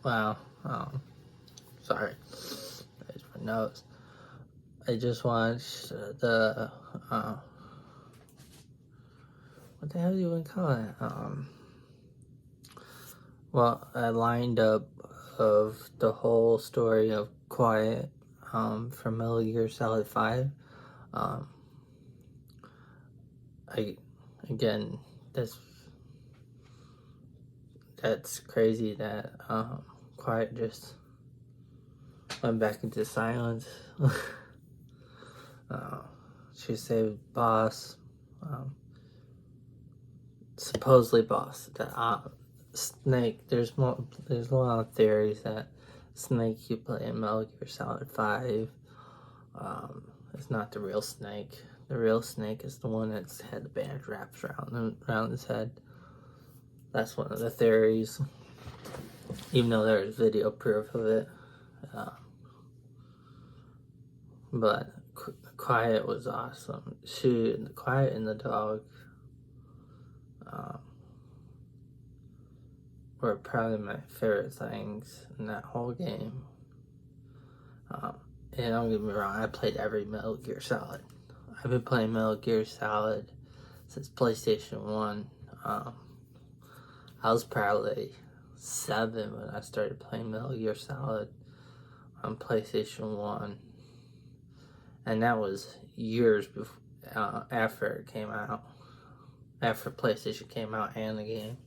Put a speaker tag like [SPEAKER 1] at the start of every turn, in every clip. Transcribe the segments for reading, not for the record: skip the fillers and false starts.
[SPEAKER 1] Wow. Sorry. It's my nose. I just watched the what the hell do you want to call it? Well, I lined up of the whole story of Quiet from Metal Gear Solid 5. Um, I again, that's crazy that Quiet just went back into silence. She saved Boss, supposedly Boss. Snake. There's a lot of theories that Snake you play in Metal Gear Solid 5 is not the real Snake. The real Snake is the one that's had the band wrapped around his head. That's one of the theories, even though there's video proof of it. But Quiet was awesome. Quiet and the dog were probably my favorite things in that whole game. And don't get me wrong, I played every Metal Gear Solid. I've been playing Metal Gear Solid since PlayStation 1. I was probably 7 when I started playing Metal Gear Solid on PlayStation 1. And that was years before, after it came out. After PlayStation came out and the game.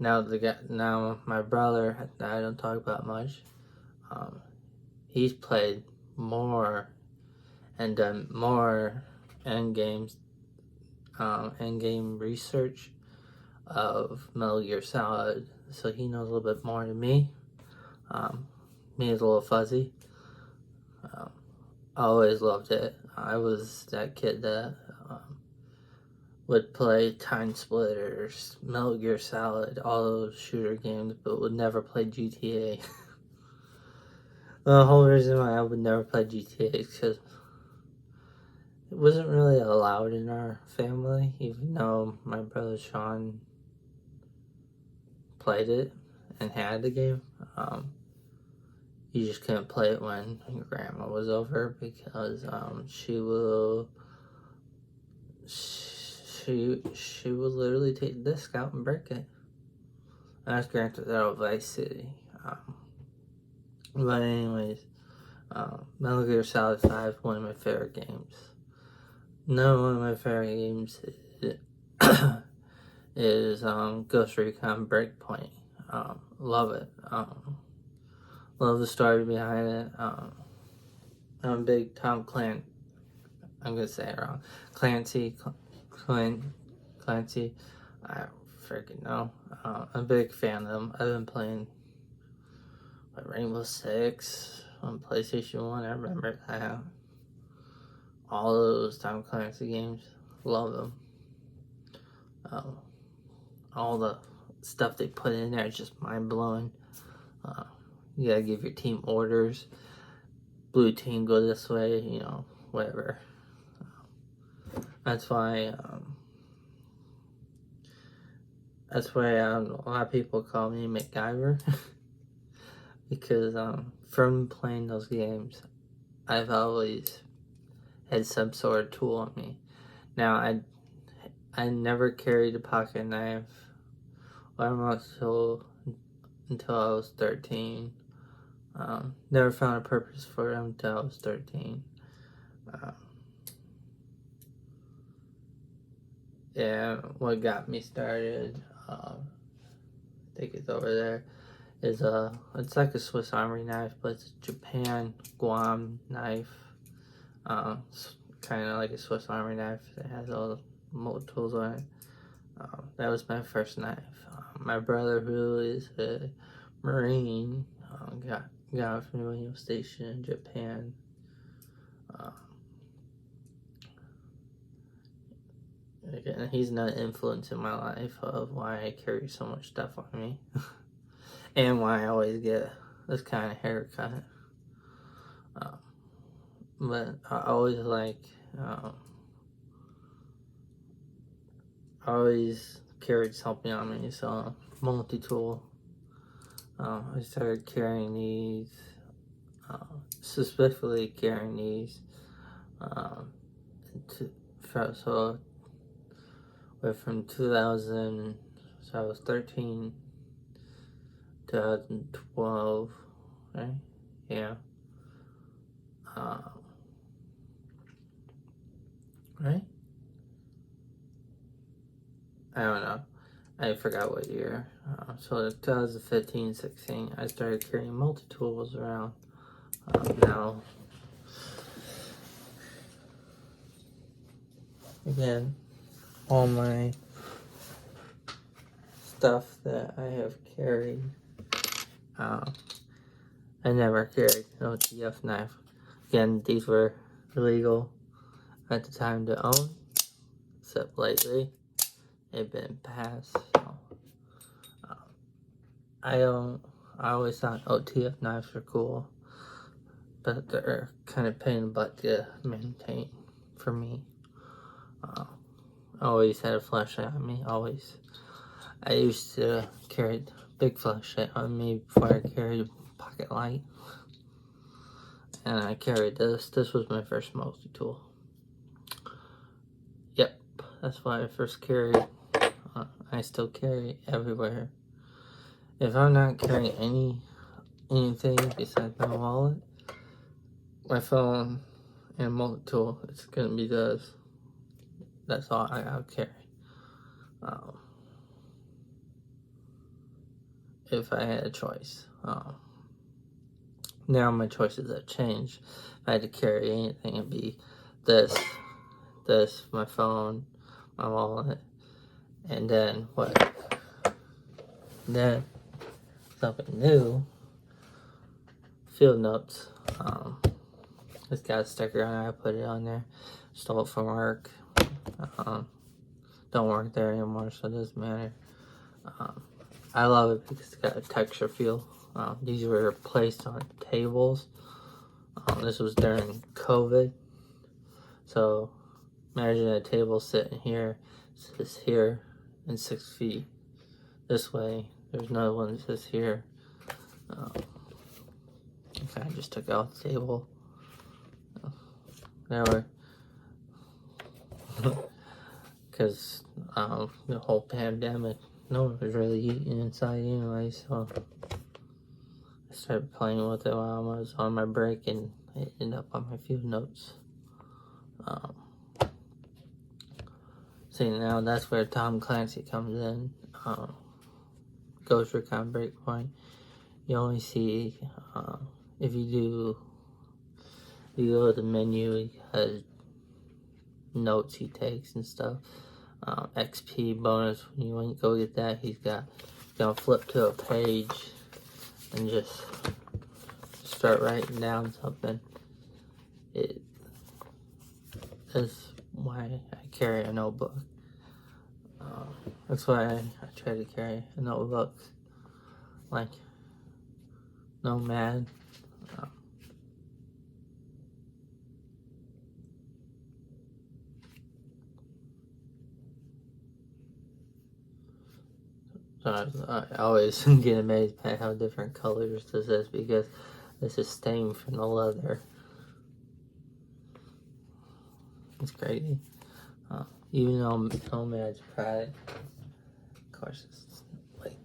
[SPEAKER 1] Now my brother that I don't talk about much, he's played more and done more end game research of Metal Gear Solid, so he knows a little bit more than me. Me is a little fuzzy. I always loved it. I was that kid that would play Time Splitters, Metal Gear Solid, all those shooter games, but would never play GTA. The whole reason why I would never play GTA is because it wasn't really allowed in our family, even though my brother Sean played it and had the game. You just couldn't play it when your grandma was over because she will literally take the disc out and break it. And that's Grand Theft Auto Vice City. But anyways, Metal Gear Solid 5 one of my favorite games. Another one of my favorite games is Ghost Recon Breakpoint. Love it. Love the story behind it. I'm a big Tom Clancy. I'm gonna say it wrong. Clancy. I freaking know. I'm a big fan of them. I've been playing Rainbow Six on PlayStation 1. I remember that. All those Tom Clancy games. Love them. All the stuff they put in there is just mind blowing. You gotta give your team orders. Blue team, go this way, whatever. That's why a lot of people call me MacGyver. Because from playing those games, I've always had some sort of tool on me. Now, I never carried a pocket knife until I was 13. Never found a purpose for them until I was 13. Yeah, what got me started, I think it's over there, is it's like a Swiss Army knife, but it's a Japan Guam knife. It's kind of like a Swiss Army knife that has all the mold tools on it. That was my first knife. My brother, who is a Marine, got it from when he was stationed in Japan. Again, he's not influence in my life of why I carry so much stuff on me. And why I always get this kind of haircut. But I always carried something on me, so multi-tool. I started carrying these, specifically carrying these, so went from 2000, so I was 13, 2012, right? Yeah. Right? I don't know. I forgot what year. So 2015, 16, I started carrying multi-tools around. Now, again, all my stuff that I have carried, I never carried an OTF knife. Again, these were illegal at the time to own, except lately they've been passed. So, I always thought OTF knives were cool, but they're kind of pain in the butt to maintain for me. I always had a flashlight on me, always. I used to carry big flashlight on me before I carried a pocket light. And I carried this. This was my first multi-tool. Yep, that's why I first carried. I still carry everywhere. If I'm not carrying anything besides my wallet, my phone, and multi-tool, it's gonna be this. That's all I'll carry. If I had a choice. Now my choices have changed. If I had to carry anything, it'd be this, my phone, my wallet, and then what? Then something new. Field notes. It's got a sticker on it. I put it on there. Stole it from work. Don't work there anymore, so it doesn't matter. I love it because it's got a texture feel. These were placed on tables. This was during COVID. So imagine a table sitting here, sits here, and 6 feet this way. There's another one that sits here. I just took out the table. There were, because the whole pandemic, no one was really eating inside anyway, so I started playing with it while I was on my break, and it ended up on my field notes. See, now that's where Tom Clancy comes in. Ghost Recon Breakpoint. You only see, if you go to the menu, he has notes he takes and stuff. XP bonus, when you go get that, he's gonna flip to a page and just start writing down something. It is why I carry a notebook. That's why I try to carry a notebook, like Nomad. So I always get amazed by how different colors this is, because this is stained from the leather. It's crazy. Even though Nomad's Pride, of course, it's like,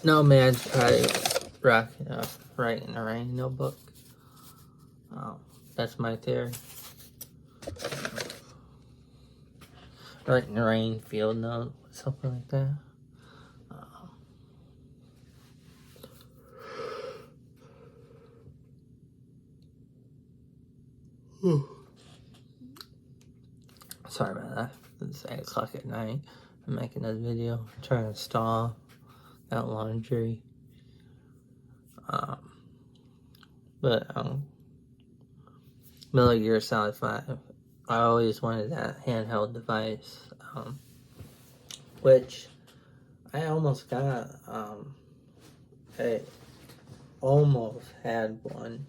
[SPEAKER 1] Nomad's Pride rocking Write in the Rain notebook. That's my theory. Write in the Rain field note, something like that. Sorry about that. It's 8 o'clock at night. I'm making this video. I'm trying to stall out laundry. Metal Gear Solid 5. I always wanted that handheld device. Which I almost got. I almost had one.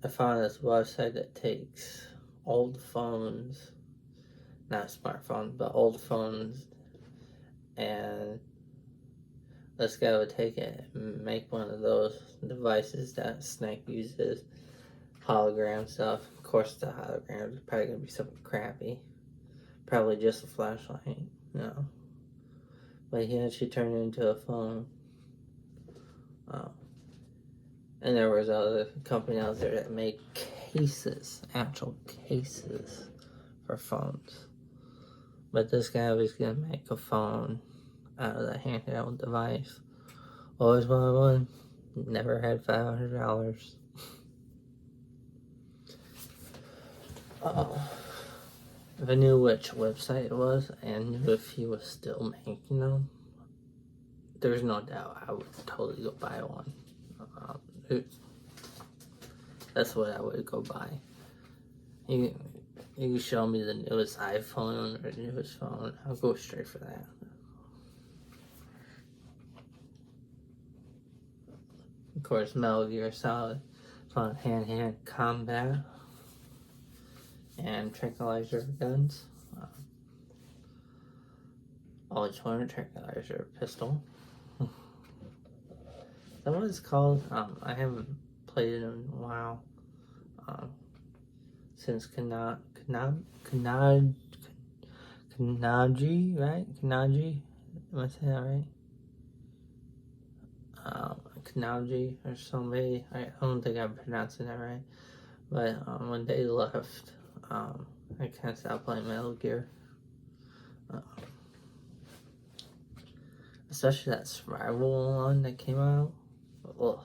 [SPEAKER 1] I found this website that takes old phones, not smartphones, but old phones, and this guy would take it and make one of those devices that Snake uses, hologram stuff. Of course, the hologram is probably gonna be something crappy, probably just a flashlight, But he actually turned it into a phone. And there was other company out there that made cases, actual cases for phones. But this guy was gonna make a phone out of the handheld device. Always wanted one. Never had $500. If I knew which website it was and knew if he was still making them, there's no doubt I would totally go buy one. That's what I would go buy. You can show me the newest iPhone or the newest phone, I'll go straight for that. Of course, Metal Gear Solid, fun hand-to-hand combat, and tranquilizer guns. Always wanted a tranquilizer pistol. Is that what it's called? I haven't played it in a while. Since Kanaji, right? Kanaji? Am I saying that right? Kanaji or somebody. I don't think I'm pronouncing that right. But when they left, I kind of stopped playing Metal Gear. Especially that survival one that came out. Ugh.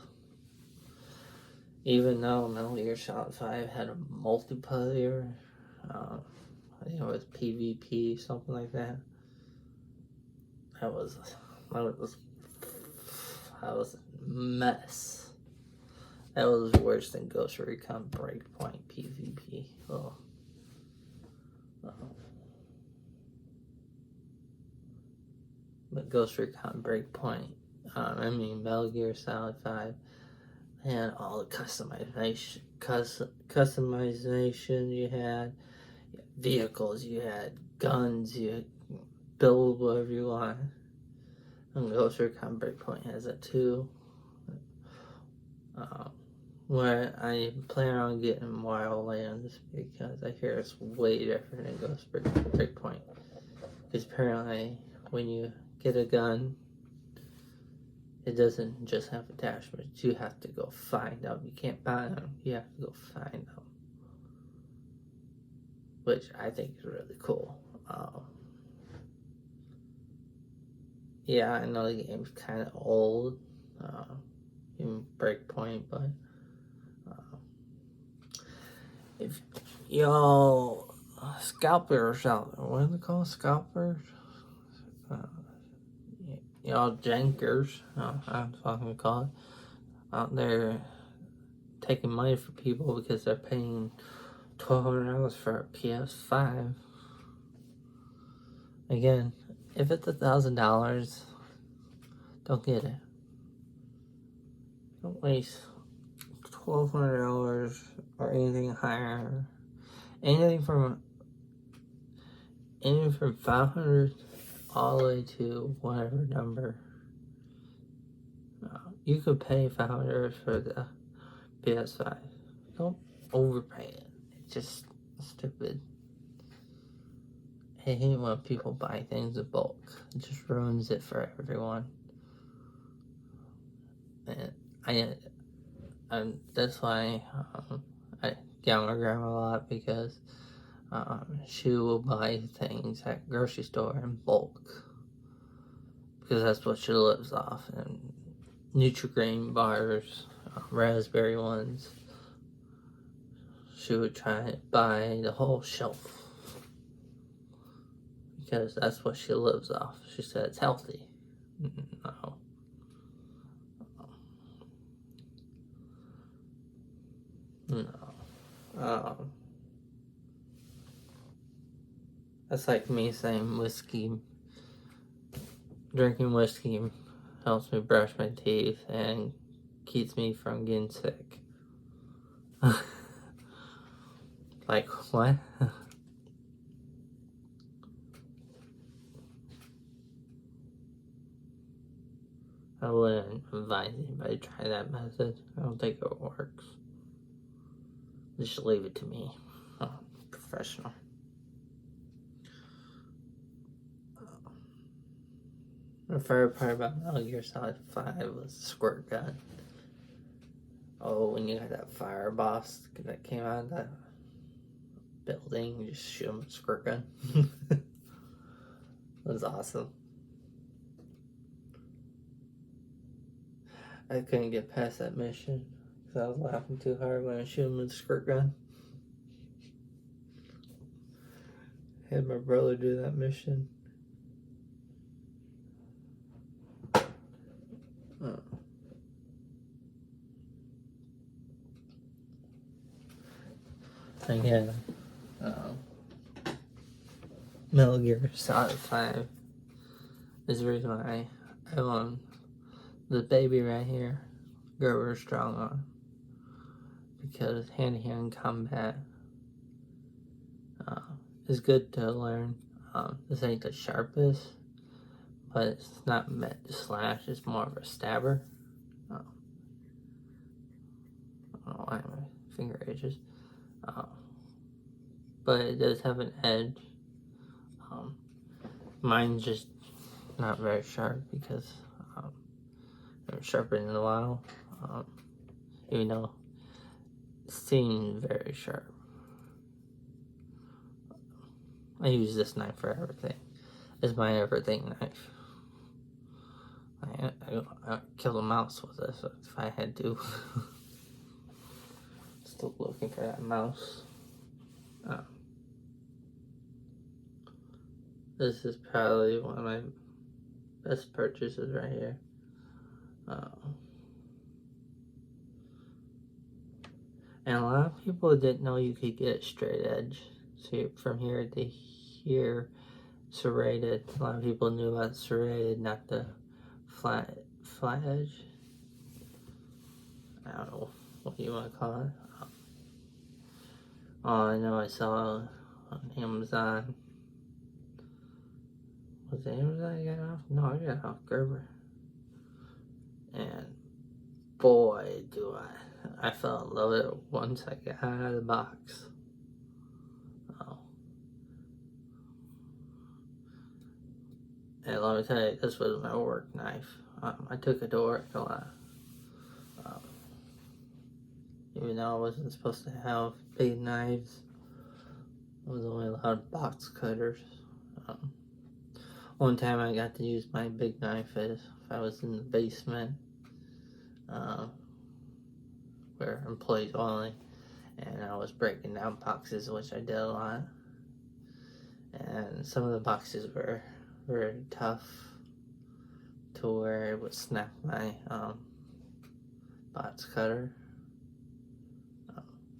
[SPEAKER 1] Even though Metal Gear Solid 5 had a multiplayer, I think it was PvP, something like that. That was a mess. That was worse than Ghost Recon Breakpoint PvP. Oh. But Ghost Recon Breakpoint, Metal Gear Solid 5, and all the customization you had vehicles, you had guns, you build whatever you want. And Ghost Recon Breakpoint has that too. Where I plan on getting Wildlands because I hear it's way different than Ghost Breakpoint. Because apparently, when you get a gun, it doesn't just have attachments. You have to go find them. You can't buy them. You have to go find them. Which I think is really cool. Yeah, I know the game's kind of old. In Breakpoint, but if y'all scalpers out there, what are they called? Scalpers? Y'all jankers, that's what I'm gonna call it, out there taking money from people because they're paying $1,200 for a PS5. Again, if it's $1,000, don't get it. Don't waste $1,200 or anything higher. Anything from $500 all the way to whatever number. You could pay $500 for the PS5. Don't overpay it. It's just stupid. I hate when people buy things in bulk. It just ruins it for everyone. And that's why I get my grandma a lot, because she will buy things at grocery store in bulk because that's what she lives off. And Nutri-Grain bars, raspberry ones, she would try to buy the whole shelf because that's what she lives off. She said it's healthy. No. No. That's like me saying drinking whiskey helps me brush my teeth and keeps me from getting sick. Like, What? I wouldn't advise anybody to try that method. I don't think it works. Just leave it to me. I'm professional. My favorite part about Metal Gear Solid 5 was the squirt gun. Oh, when you had that fire boss that came out of that building, you just shoot him with a squirt gun. It was awesome. I couldn't get past that mission because I was laughing too hard when I shoot him with a squirt gun. Had my brother do that mission. Again, Metal Gear Solid 5 is the reason why I want the baby right here, Gerber Strong on, because hand-to-hand combat is good to learn. This ain't the sharpest, but it's not meant to slash, it's more of a stabber. I don't know why my finger itches. But it does have an edge. Mine's just not very sharp because I haven't sharpened in a while. Even though it seems very sharp. I use this knife for everything. It's my everything knife. I killed a mouse with this if I had to. Still looking for that mouse. This is probably one of my best purchases right here. And a lot of people didn't know you could get straight edge. So from here to here, serrated. A lot of people knew about serrated, not the flat edge. I don't know what you want to call it. I know I saw on Amazon. Was it Amazon I got off? No, I got off Gerber. And boy, do I fell in love with it once I got out of the box. And let me tell you, this was my work knife. I took it to work a lot. Even though I wasn't supposed to have big knives, I was only allowed box cutters. One time I got to use my big knife if I was in the basement, where employees only, and I was breaking down boxes, which I did a lot. And some of the boxes were very tough to where it would snap my box cutter.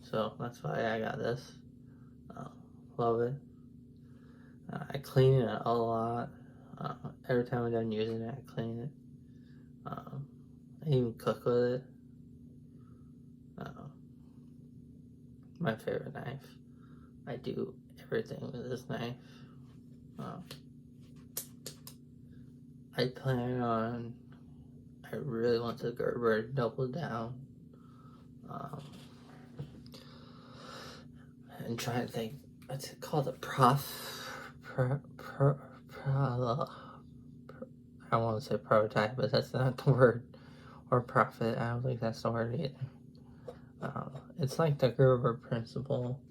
[SPEAKER 1] So that's why I got this. Love it. I clean it a lot. Every time I'm done using it, I clean it. I even cook with it. My favorite knife. I do everything with this knife. I plan on, I really want the Gerber to double down. And try to think, what's it called? I want to say prototype, but that's not the word. Or profit, I don't think that's the word either. It's like the Gerber principle,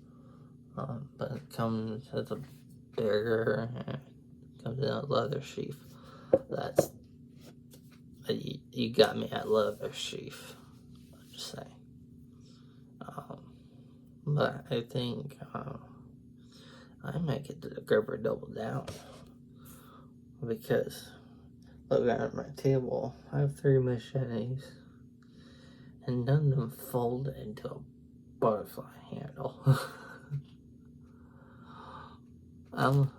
[SPEAKER 1] but it comes as a bigger, and it comes in a leather sheath. That's, you got me at leather sheath, I'll just say. But I think I might get the Gerber double down, because looking at my table, I have 3 machetes, and none of them fold into a butterfly handle. I'm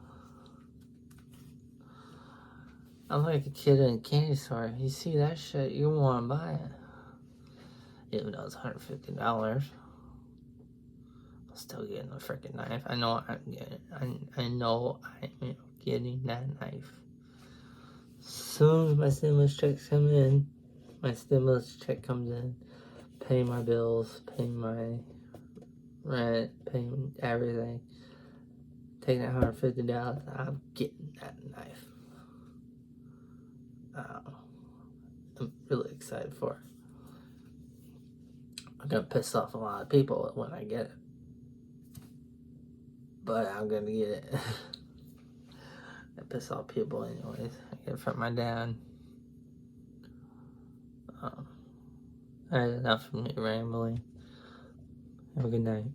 [SPEAKER 1] like a kid in a candy store. You see that shit, you want to buy it, even though it's $150. still getting the freaking knife. I know I'm getting. I know I'm getting that knife. Soon as my stimulus checks come in, pay my bills, pay my rent, pay everything. Taking that $150, I'm getting that knife. I'm really excited for it. I'm gonna piss off a lot of people when I get it, but I'm gonna get it. I piss off people anyways. I get it from my dad. Alright, enough of me rambling. Have a good night.